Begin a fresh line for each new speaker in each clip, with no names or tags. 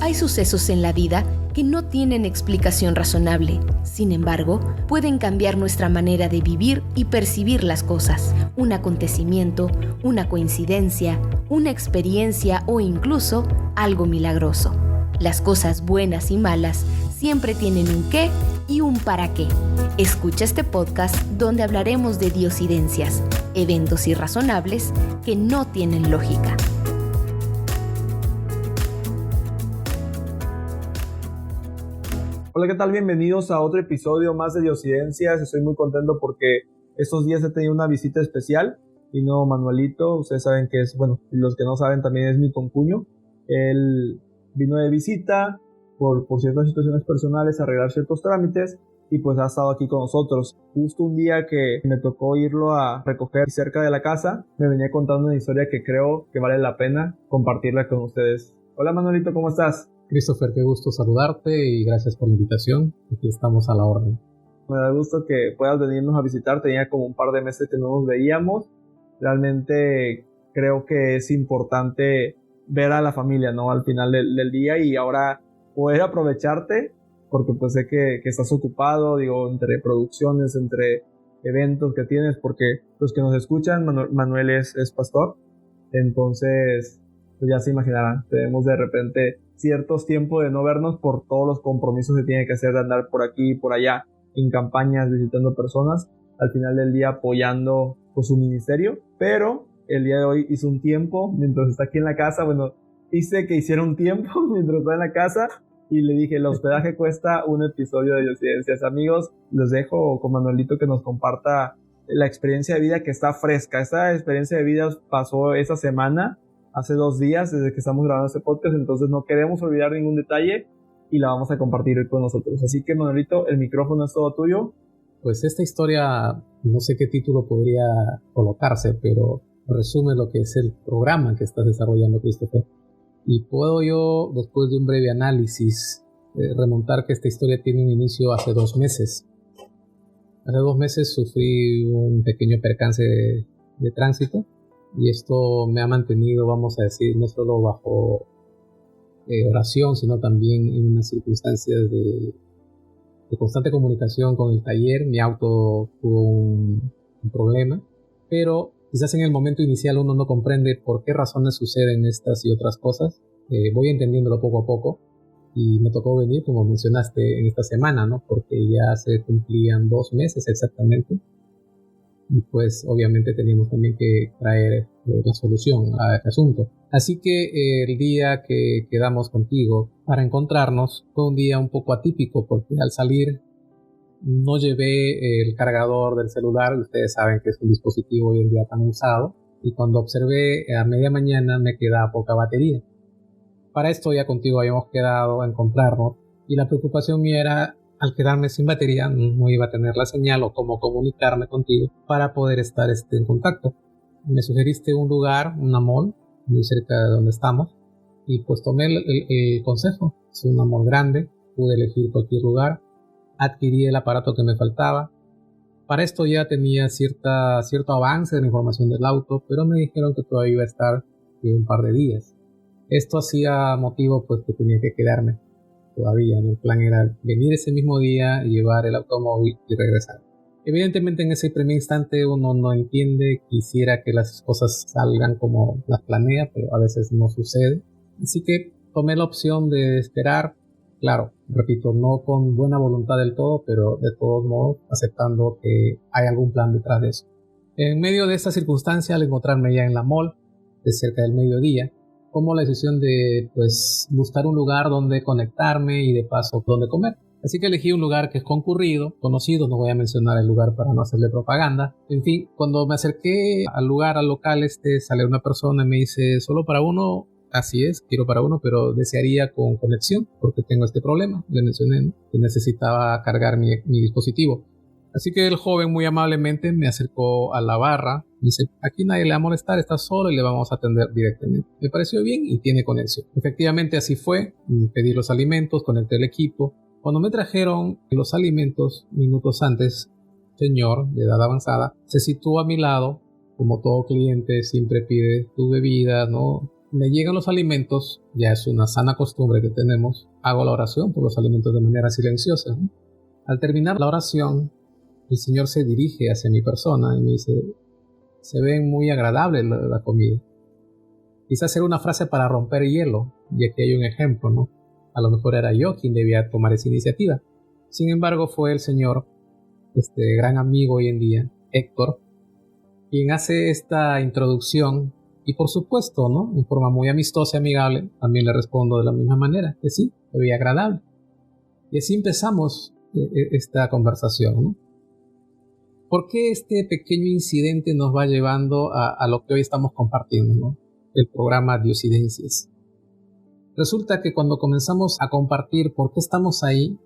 Hay sucesos en la vida que no tienen explicación razonable. Sin embargo, pueden cambiar nuestra manera de vivir y percibir las cosas. Un acontecimiento, una coincidencia, una experiencia o incluso algo milagroso. Las cosas buenas y malas siempre tienen un qué y un para qué. Escucha este podcast donde hablaremos de diosidencias, eventos irrazonables que no tienen lógica.
Hola, ¿qué tal? Bienvenidos a otro episodio más de Diosidencias. Estoy muy contento porque estos días he tenido una visita especial. Vino Manuelito, ustedes saben que es, bueno, los que no saben también es mi concuño. Él vino de visita por ciertas situaciones personales, arreglar ciertos trámites y pues ha estado aquí con nosotros. Justo un día que me tocó irlo a recoger cerca de la casa, me venía contando una historia que creo que vale la pena compartirla con ustedes. Hola Manuelito, ¿cómo estás?
Christopher, qué gusto saludarte y gracias por la invitación. Aquí estamos a la orden.
Me da gusto que puedas venirnos a visitar. Tenía como un par de meses que no nos veíamos. Realmente creo que es importante ver a la familia, ¿no? Al final del día, y ahora poder aprovecharte, porque pues sé que estás ocupado, digo, entre producciones, entre eventos que tienes, porque los que nos escuchan, Manuel es pastor, entonces pues ya se imaginarán, tenemos de repente ciertos tiempos de no vernos por todos los compromisos que tiene que hacer de andar por aquí y por allá en campañas, visitando personas, al final del día apoyando pues, su ministerio, pero el día de hoy hizo un tiempo mientras está aquí en la casa. Bueno, hice que hiciera un tiempo mientras está en la casa y le dije, el hospedaje cuesta un episodio de Diosidencias. Amigos, les dejo con Manuelito que nos comparta la experiencia de vida que está fresca. Esta experiencia de vida pasó esa semana, hace 2 días desde que estamos grabando este podcast, entonces no queremos olvidar ningún detalle y la vamos a compartir hoy con nosotros. Así que Manuelito, el micrófono es todo tuyo.
Pues esta historia, no sé qué título podría colocarse, pero resume lo que es el programa que estás desarrollando, Christopher. Y puedo yo, después de un breve análisis, remontar que esta historia tiene un inicio hace 2 meses. Hace 2 meses sufrí un pequeño percance de tránsito. Y esto me ha mantenido, vamos a decir, no solo bajo oración, sino también en unas circunstancias de constante comunicación con el taller. Mi auto tuvo un problema, pero quizás en el momento inicial uno no comprende por qué razones suceden estas y otras cosas. Voy entendiéndolo poco a poco y me tocó venir, como mencionaste, en esta semana, ¿no? Porque ya se cumplían 2 meses exactamente. Y pues obviamente teníamos también que traer la solución a este asunto. Así que el día que quedamos contigo para encontrarnos fue un día un poco atípico, porque al salir no llevé el cargador del celular. Ustedes saben que es un dispositivo hoy en día tan usado, y cuando observé a media mañana me quedaba poca batería. Para esto ya contigo habíamos quedado a encontrarnos, y la preocupación mía era, al quedarme sin batería, no iba a tener la señal o cómo comunicarme contigo para poder estar en contacto. Me sugeriste un lugar, una mall, muy cerca de donde estamos, y pues tomé el consejo. Es una mall grande, pude elegir cualquier lugar, adquirí el aparato que me faltaba. Para esto ya tenía cierto avance de la información del auto, pero me dijeron que todavía iba a estar un par de días. Esto hacía motivo pues que tenía que quedarme todavía. El plan era venir ese mismo día, llevar el automóvil y regresar. Evidentemente en ese primer instante uno no entiende, quisiera que las cosas salgan como las planea, pero a veces no sucede. Así que tomé la opción de esperar, claro, repito, no con buena voluntad del todo, pero de todos modos aceptando que hay algún plan detrás de eso. En medio de esta circunstancia, al encontrarme ya en la mall, de cerca del mediodía, tomo la decisión de pues buscar un lugar donde conectarme y de paso donde comer. Así que elegí un lugar que es concurrido, conocido, no voy a mencionar el lugar para no hacerle propaganda. En fin, cuando me acerqué al lugar, al local, sale una persona y me dice, ¿solo para uno? Así es, quiero para uno, pero desearía con conexión, porque tengo este problema. Le mencioné, ¿no?, que necesitaba cargar mi dispositivo. Así que el joven muy amablemente me acercó a la barra. Me dice, aquí nadie le va a molestar, está solo y le vamos a atender directamente. Me pareció bien y tiene conexión. Efectivamente así fue. Pedí los alimentos, conecté el equipo. Cuando me trajeron los alimentos, minutos antes, señor de edad avanzada se situó a mi lado. Como todo cliente siempre pide tu bebida, ¿no? me llegan los alimentos, ya es una sana costumbre que tenemos, hago la oración por los alimentos de manera silenciosa, ¿no? Al terminar la oración, el Señor se dirige hacia mi persona y me dice, se ve muy agradable la comida. Quizás era una frase para romper hielo, y aquí hay un ejemplo, ¿no? A lo mejor era yo quien debía tomar esa iniciativa. Sin embargo, fue el Señor, este gran amigo hoy en día, Héctor, quien hace esta introducción. Y por supuesto, ¿no? En forma muy amistosa y amigable, también le respondo de la misma manera, que sí, se veía agradable. Y así empezamos esta conversación, ¿no? ¿Por qué este pequeño incidente nos va llevando a lo que hoy estamos compartiendo, ¿no? El programa Diosidencias. Resulta que cuando comenzamos a compartir por qué estamos ahí,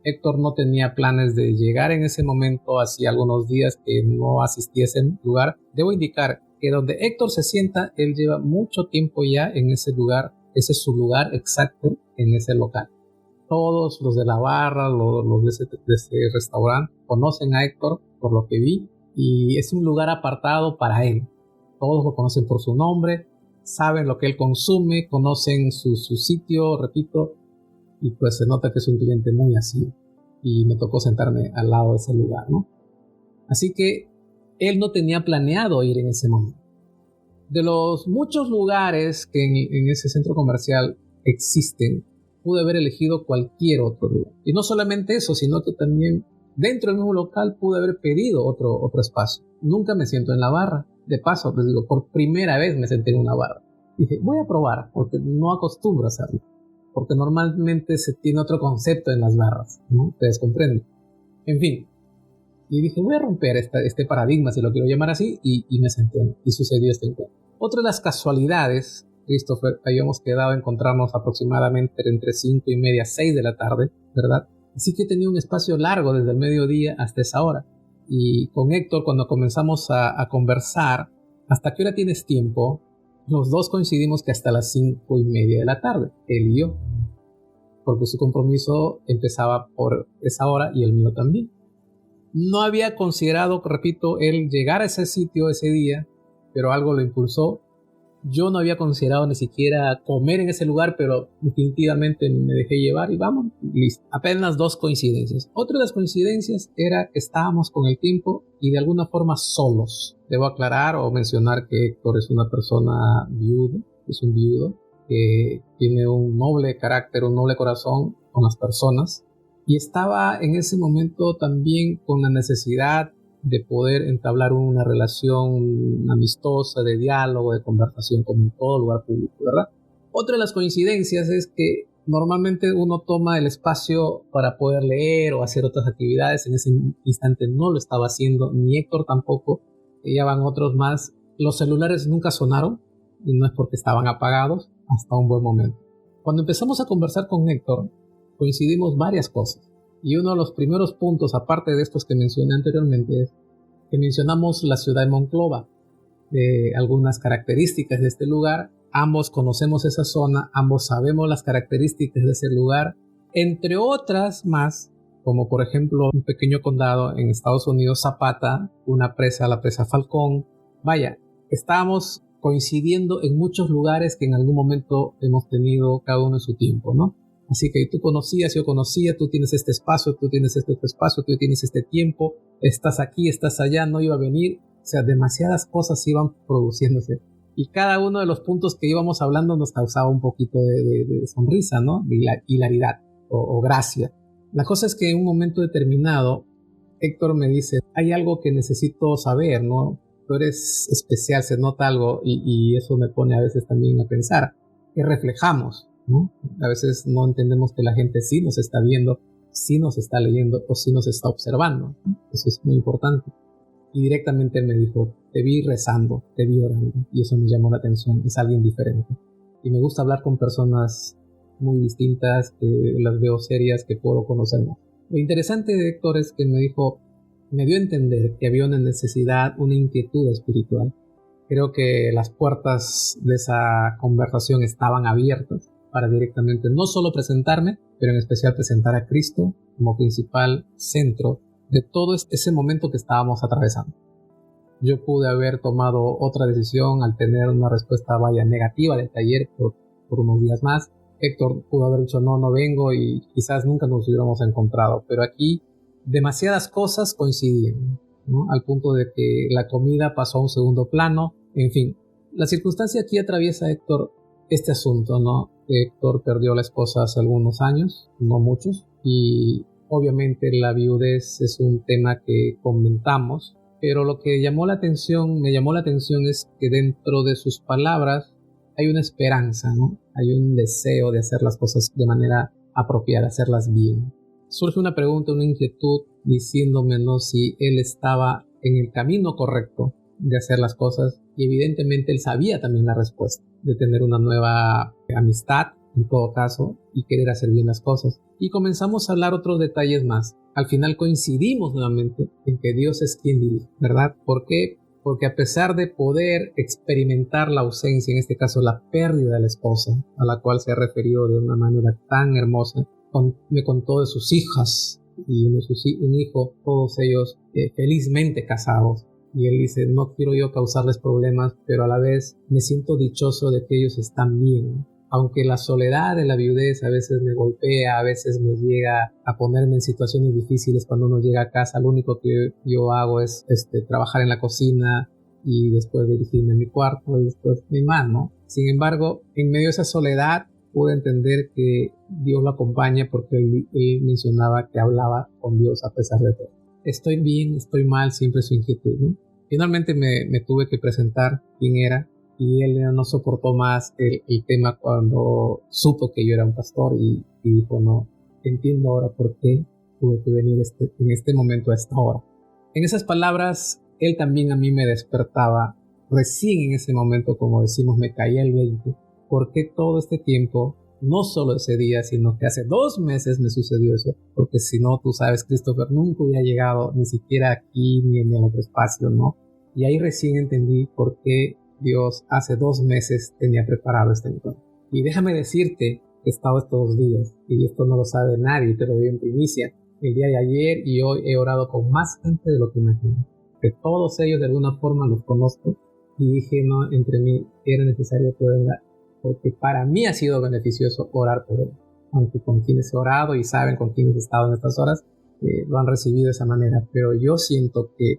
Héctor no tenía planes de llegar en ese momento, hacía algunos días que no asistía a ese lugar. Debo indicar que donde Héctor se sienta, él lleva mucho tiempo ya en ese lugar, ese es su lugar exacto en ese local. Todos los de la barra, los de ese restaurante, conocen a Héctor por lo que vi, y es un lugar apartado para él. Todos lo conocen por su nombre, saben lo que él consume, conocen su sitio, repito, y pues se nota que es un cliente muy asiduo. Y me tocó sentarme al lado de ese lugar, ¿no? Así que él no tenía planeado ir en ese momento. De los muchos lugares que en ese centro comercial existen, pude haber elegido cualquier otro lugar. Y no solamente eso, sino que también dentro del mismo local pude haber pedido otro espacio. Nunca me siento en la barra. De paso, les digo, por primera vez me senté en una barra. Dije, voy a probar, porque no acostumbro a hacerlo. Porque normalmente se tiene otro concepto en las barras, ¿no? Ustedes comprenden. En fin. Y dije, voy a romper este paradigma, si lo quiero llamar así, y me senté, y sucedió este encuentro. Otra de las casualidades, Christopher, habíamos quedado a encontrarnos aproximadamente entre 5:30 y 6 de la tarde, ¿verdad? Así que tenía un espacio largo desde el mediodía hasta esa hora. Y con Héctor, cuando comenzamos a conversar, ¿hasta qué hora tienes tiempo? Los dos coincidimos que hasta las 5:30 de la tarde, él y yo, porque su compromiso empezaba por esa hora y el mío también. No había considerado, repito, él llegar a ese sitio ese día, pero algo lo impulsó. Yo no había considerado ni siquiera comer en ese lugar, pero definitivamente me dejé llevar y vamos, listo. Apenas 2 coincidencias. Otra de las coincidencias era que estábamos con el tiempo y de alguna forma solos. Debo aclarar o mencionar que Héctor es una persona viuda, es un viudo, que tiene un noble carácter, un noble corazón con las personas. Y estaba en ese momento también con la necesidad de poder entablar una relación amistosa, de diálogo, de conversación, como en todo lugar público, ¿verdad? Otra de las coincidencias es que normalmente uno toma el espacio para poder leer o hacer otras actividades. En ese instante no lo estaba haciendo, ni Héctor tampoco, ya van otros más. Los celulares nunca sonaron, y no es porque estaban apagados, hasta un buen momento. Cuando empezamos a conversar con Héctor, coincidimos varias cosas. Y uno de los primeros puntos, aparte de estos que mencioné anteriormente, es que mencionamos la ciudad de Monclova, algunas características de este lugar. Ambos conocemos esa zona, ambos sabemos las características de ese lugar, entre otras más, como por ejemplo un pequeño condado en Estados Unidos, Zapata, una presa, la presa Falcón. Vaya, estábamos coincidiendo en muchos lugares que en algún momento hemos tenido cada uno en su tiempo, ¿no? Así que tú conocías, yo conocía, tú tienes este espacio, tú tienes este espacio, tú tienes este tiempo, estás aquí, estás allá, no iba a venir. O sea, demasiadas cosas iban produciéndose. Y cada uno de los puntos que íbamos hablando nos causaba un poquito de sonrisa, ¿no? De hilaridad o gracia. La cosa es que en un momento determinado, Héctor me dice, hay algo que necesito saber, ¿no? Tú eres especial, se nota algo, y eso me pone a veces también a pensar, ¿qué reflejamos? ¿No? A veces no entendemos que la gente sí nos está viendo, sí nos está leyendo o sí nos está observando. Eso es muy importante. Y directamente me dijo, te vi rezando, te vi orando, y eso me llamó la atención. Es alguien diferente. Y me gusta hablar con personas muy distintas, que las veo serias, que puedo conocer más. Lo interesante de Héctor es que me dijo, me dio a entender que había una necesidad, una inquietud espiritual. Creo que las puertas de esa conversación estaban abiertas para directamente no solo presentarme, pero en especial presentar a Cristo como principal centro de todo ese momento que estábamos atravesando. Yo pude haber tomado otra decisión al tener una respuesta negativa del taller por unos días más. Héctor pudo haber dicho no vengo y quizás nunca nos hubiéramos encontrado, pero aquí demasiadas cosas coincidían, ¿no? Al punto de que la comida pasó a un segundo plano. En fin, la circunstancia aquí atraviesa, Héctor, este asunto, ¿no? Héctor perdió a la esposa hace algunos años, no muchos, y obviamente la viudez es un tema que comentamos, pero lo que me llamó la atención es que dentro de sus palabras hay una esperanza, ¿no? Hay un deseo de hacer las cosas de manera apropiada, hacerlas bien. Surge una pregunta, una inquietud, diciéndome, ¿no?, si él estaba en el camino correcto de hacer las cosas, y evidentemente él sabía también la respuesta, de tener una nueva amistad, en todo caso, y querer hacer bien las cosas. Y comenzamos a hablar otros detalles más. Al final coincidimos nuevamente en que Dios es quien dirige, ¿verdad? ¿Por qué? Porque a pesar de poder experimentar la ausencia, en este caso la pérdida de la esposa, a la cual se ha referido de una manera tan hermosa, me contó de sus hijas y un hijo, todos ellos felizmente casados. Y él dice, no quiero yo causarles problemas, pero a la vez me siento dichoso de que ellos están bien. Aunque la soledad de la viudez a veces me golpea, a veces me llega a ponerme en situaciones difíciles cuando uno llega a casa, lo único que yo hago es trabajar en la cocina y después dirigirme a mi cuarto y después mi mano. Sin embargo, en medio de esa soledad pude entender que Dios lo acompaña, porque él mencionaba que hablaba con Dios a pesar de todo. Estoy bien, estoy mal, siempre su inquietud, ¿no? Finalmente me tuve que presentar quién era, y él no soportó más el tema cuando supo que yo era un pastor y dijo, no, entiendo ahora por qué tuve que venir en este momento a esta hora. En esas palabras, él también a mí me despertaba. Recién en ese momento, como decimos, me caía el 20. ¿Por qué todo este tiempo? No solo ese día, sino que hace 2 meses me sucedió eso. Porque si no, tú sabes, Christopher, nunca hubiera llegado ni siquiera aquí ni en el otro espacio, ¿no? Y ahí recién entendí por qué Dios hace 2 meses tenía preparado este encuentro. Y déjame decirte que he estado estos 2 días, y esto no lo sabe nadie, te lo doy en primicia. El día de ayer y hoy he orado con más gente de lo que imagino. Que todos ellos de alguna forma los conozco, y dije, no, entre mí era necesario que venga, porque para mí ha sido beneficioso orar por él. Aunque con quienes he orado y saben con quienes he estado en estas horas, lo han recibido de esa manera. Pero yo siento que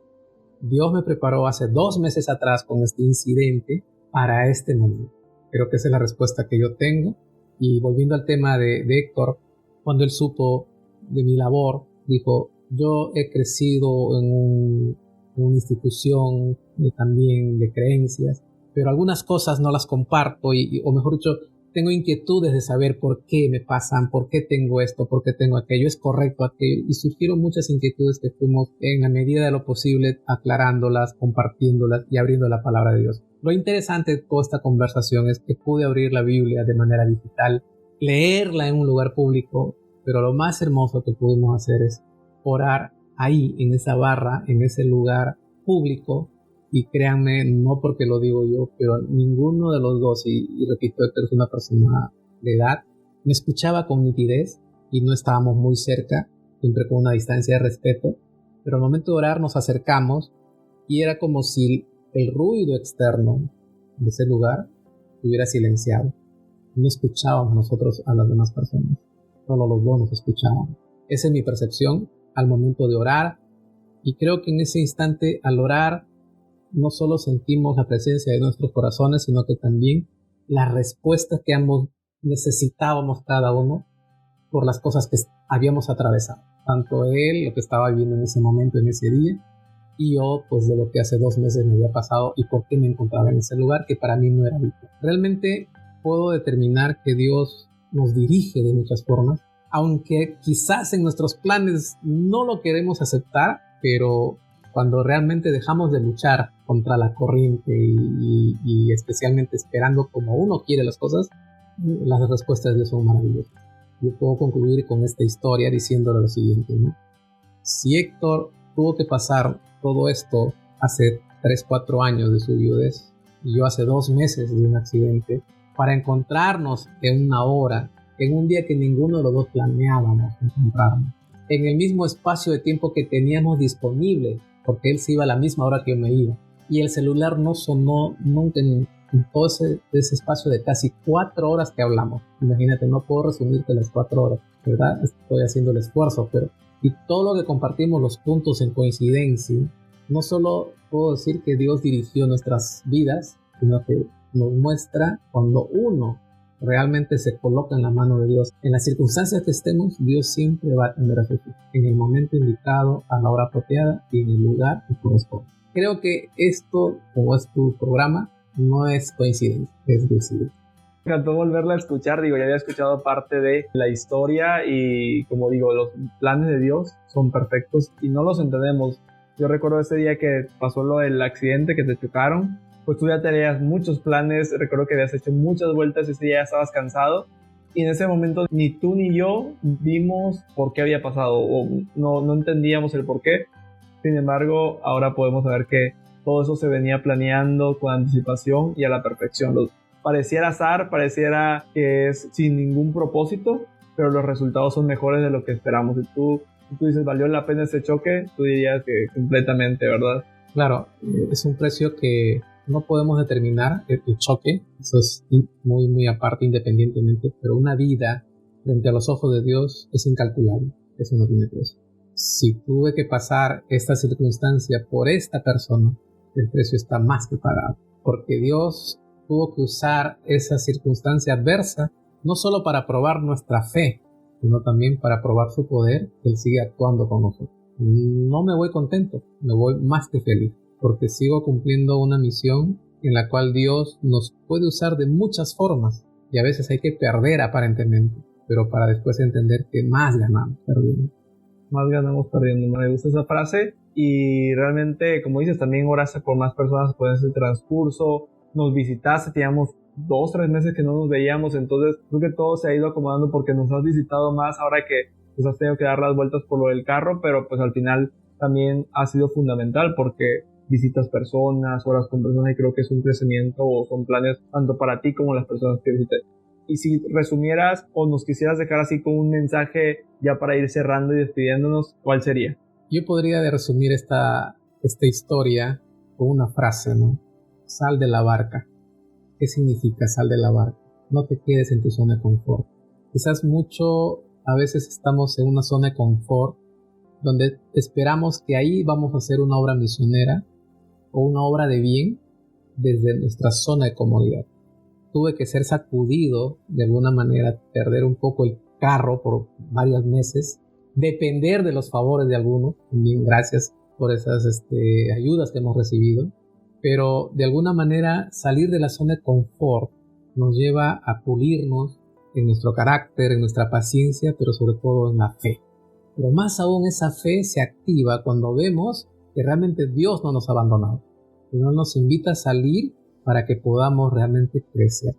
Dios me preparó hace 2 meses atrás con este incidente para este momento. Creo que esa es la respuesta que yo tengo. Y volviendo al tema de Héctor, cuando él supo de mi labor, dijo, yo he crecido en una institución también de creencias, pero algunas cosas no las comparto, o mejor dicho, tengo inquietudes de saber por qué me pasan, por qué tengo esto, por qué tengo aquello, es correcto aquello, y surgieron muchas inquietudes que fuimos en la medida de lo posible aclarándolas, compartiéndolas y abriendo la palabra de Dios. Lo interesante de toda esta conversación es que pude abrir la Biblia de manera digital, leerla en un lugar público, pero lo más hermoso que pudimos hacer es orar ahí, en esa barra, en ese lugar público. Y créanme, no porque lo digo yo, pero ninguno de los dos, y repito, Héctor es una persona de edad, me escuchaba con nitidez y no estábamos muy cerca, siempre con una distancia de respeto, pero al momento de orar nos acercamos y era como si el ruido externo de ese lugar estuviera silenciado. No escuchábamos nosotros a las demás personas, solo los dos nos escuchábamos. Esa es mi percepción al momento de orar, y creo que en ese instante, al orar, no solo sentimos la presencia de nuestros corazones, sino que también la respuesta que ambos necesitábamos cada uno por las cosas que habíamos atravesado. Tanto él, lo que estaba viviendo en ese momento, en ese día, y yo, pues de lo que hace 2 meses me había pasado y por qué me encontraba en ese lugar que para mí no era habitual. Realmente puedo determinar que Dios nos dirige de muchas formas, aunque quizás en nuestros planes no lo queremos aceptar, pero cuando realmente dejamos de luchar contra la corriente y especialmente esperando como uno quiere las cosas, las respuestas de Dios son maravillosas. Yo puedo concluir con esta historia diciéndole lo siguiente, ¿no? Si Héctor tuvo que pasar todo esto hace 3-4 años de su viudez, y yo hace 2 meses de un accidente, para encontrarnos en una hora, en un día que ninguno de los dos planeábamos encontrarnos, en el mismo espacio de tiempo que teníamos disponible, porque él se iba a la misma hora que yo me iba, y el celular no sonó nunca en todo ese espacio de casi 4 horas que hablamos. Imagínate, no puedo resumirte las 4 horas, ¿verdad? Estoy haciendo el esfuerzo, pero y todo lo que compartimos, los puntos en coincidencia, no solo puedo decir que Dios dirigió nuestras vidas, sino que nos muestra cuando uno realmente se coloca en la mano de Dios. En las circunstancias que estemos, Dios siempre va a atender a su hijo, en el momento indicado, a la hora apropiada y en el lugar que corresponde. Creo que esto, como es tu programa, no es coincidencia, es decidir.
Me encantó volverla a escuchar, ya había escuchado parte de la historia y como digo, los planes de Dios son perfectos y no los entendemos. Yo recuerdo ese día que pasó lo del accidente, que te chocaron, pues tú ya tenías muchos planes, recuerdo que habías hecho muchas vueltas, ese día ya estabas cansado y en ese momento ni tú ni yo vimos por qué había pasado o no entendíamos el por qué. Sin embargo, ahora podemos saber que todo eso se venía planeando con anticipación y a la perfección. Pareciera azar, pareciera que es sin ningún propósito, pero los resultados son mejores de lo que esperamos. Si tú dices, ¿valió la pena ese choque? Tú dirías que completamente, ¿verdad?
Claro, es un precio que no podemos determinar, el choque, eso es muy, muy aparte, independientemente, pero una vida frente a los ojos de Dios es incalculable, eso no tiene precio. Si tuve que pasar esta circunstancia por esta persona, el precio está más que pagado, porque Dios tuvo que usar esa circunstancia adversa no solo para probar nuestra fe, sino también para probar su poder. Él sigue actuando con nosotros. No me voy contento, me voy más que feliz, porque sigo cumpliendo una misión en la cual Dios nos puede usar de muchas formas y a veces hay que perder aparentemente, pero para después entender que más ganamos perdiendo.
Más ganamos perdiendo. Me gusta esa frase y realmente, como dices, también oraste por más personas por ese transcurso, nos visitaste, teníamos 2-3 meses que no nos veíamos, entonces creo que todo se ha ido acomodando porque nos has visitado más ahora que pues has tenido que dar las vueltas por lo del carro, pero pues al final también ha sido fundamental porque visitas personas, oras con personas y creo que es un crecimiento o son planes tanto para ti como las personas que visites. Y si resumieras o nos quisieras dejar así con un mensaje ya para ir cerrando y despidiéndonos, ¿cuál sería?
Yo podría resumir esta historia con una frase, ¿no? Sal de la barca. ¿Qué significa sal de la barca? No te quedes en tu zona de confort. Quizás a veces estamos en una zona de confort donde esperamos que ahí vamos a hacer una obra misionera o una obra de bien desde nuestra zona de comodidad. Tuve que ser sacudido de alguna manera, perder un poco el carro por varios meses, depender de los favores de algunos, también gracias por esas ayudas que hemos recibido, pero de alguna manera salir de la zona de confort nos lleva a pulirnos en nuestro carácter, en nuestra paciencia, pero sobre todo en la fe. Pero más aún esa fe se activa cuando vemos que realmente Dios no nos ha abandonado, que no nos invita a salir para que podamos realmente crecer.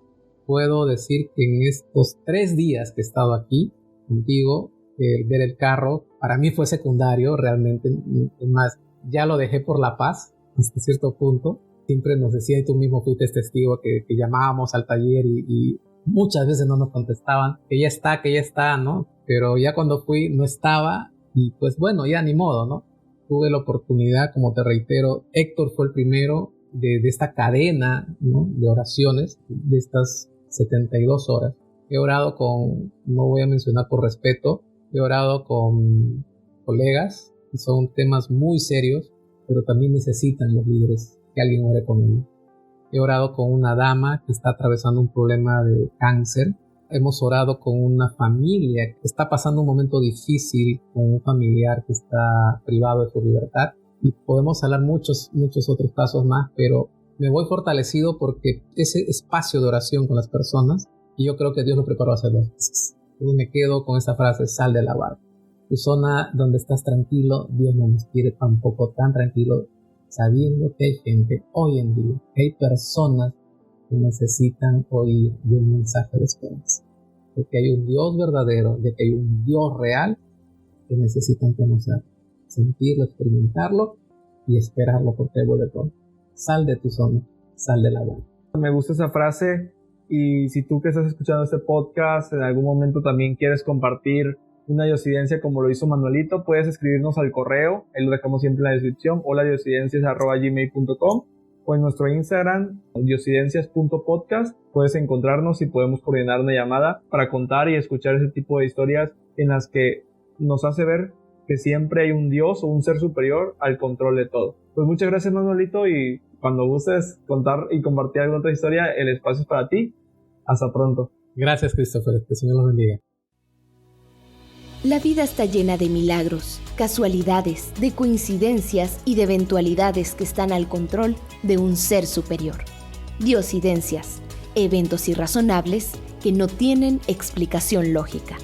Puedo decir que en estos 3 días que he estado aquí contigo, ver el carro para mí fue secundario realmente, es más, ya lo dejé por la paz hasta cierto punto. Siempre nos decía, y tú mismo fuiste testigo, que llamábamos al taller y muchas veces no nos contestaban, que ya está, ¿no? Pero ya cuando fui no estaba y pues bueno, ya ni modo, ¿no? Tuve la oportunidad, como te reitero, Héctor fue el primero de esta cadena, ¿no?, de oraciones, de estas 72 horas. He orado no voy a mencionar por respeto, he orado con colegas, y son temas muy serios, pero también necesitan los líderes que alguien ore con ellos. He orado con una dama que está atravesando un problema de cáncer. Hemos orado con una familia que está pasando un momento difícil, con un familiar que está privado de su libertad. Y podemos hablar muchos otros casos más, pero me voy fortalecido porque ese espacio de oración con las personas, y yo creo que Dios lo preparó hace 2 meses. Entonces me quedo con esa frase, sal de la barca. Tu zona donde estás tranquilo, Dios no nos quiere tampoco tan tranquilo, sabiendo que hay gente hoy en día, que hay personas que necesitan oír de un mensaje de esperanza, de que hay un Dios verdadero, de que hay un Dios real que necesitan conocer, sentirlo, experimentarlo y esperarlo porque Él vuelve pronto. Sal de tu zona, sal de la barca.
Me gusta esa frase y si tú que estás escuchando este podcast en algún momento también quieres compartir una diosidencia como lo hizo Manuelito, puedes escribirnos al correo, ahí lo dejamos siempre en la descripción, holadiosidencias@gmail.com o en nuestro Instagram, diosidencias.podcast. Puedes encontrarnos y podemos coordinar una llamada para contar y escuchar ese tipo de historias en las que nos hace ver que siempre hay un Dios o un ser superior al control de todo. Pues muchas gracias, Manuelito, y cuando gustes contar y compartir alguna otra historia, el espacio es para ti. Hasta pronto.
Gracias, Christopher. Que el Señor los bendiga.
La vida está llena de milagros, casualidades, de coincidencias y de eventualidades que están al control de un ser superior. Diosidencias, eventos irrazonables que no tienen explicación lógica.